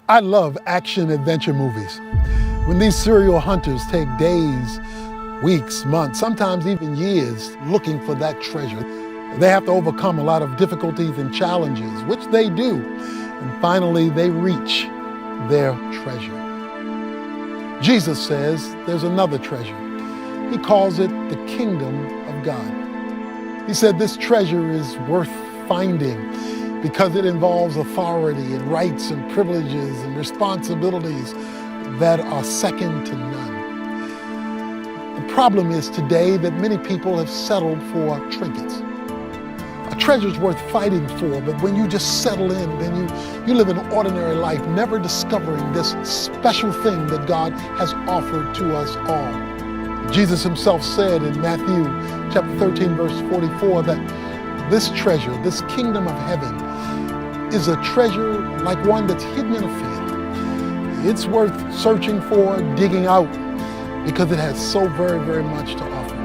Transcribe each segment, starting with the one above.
I love action adventure movies. When these serial hunters take days, weeks, months, sometimes even years looking for that treasure, they have to overcome a lot of difficulties and challenges, which they do. And finally, they reach their treasure. Jesus says there's another treasure. He calls it the kingdom of God. He said this treasure is worth finding because it involves authority and rights and privileges and responsibilities that are second to none. The problem is today that many people have settled for trinkets. A treasure's worth fighting for, but when you just settle in, then you live an ordinary life, never discovering this special thing that God has offered to us all. Jesus himself said in Matthew chapter 13, verse 44, that this treasure, this kingdom of heaven, is a treasure like one that's hidden in a field. It's worth searching for, digging out, because it has so very, very much to offer.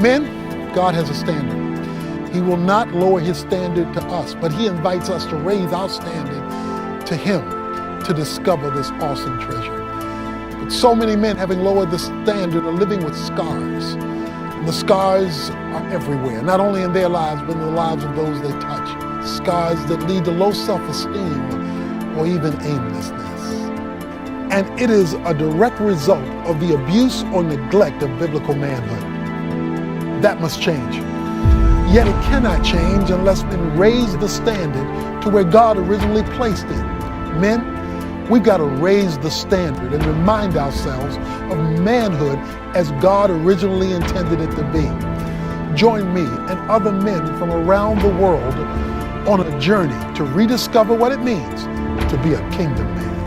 Men, God has a standard. He will not lower his standard to us, but he invites us to raise our standard to him to discover this awesome treasure. But so many men, having lowered the standard, are living with scars. And the scars are everywhere, not only in their lives, but in the lives of those they touch. Scars that lead to low self-esteem or even aimlessness. And it is a direct result of the abuse or neglect of biblical manhood. That must change. Yet it cannot change unless men raise the standard to where God originally placed it. Men, we've got to raise the standard and remind ourselves of manhood as God originally intended it to be. Join me and other men from around the world on a journey to rediscover what it means to be a kingdom man.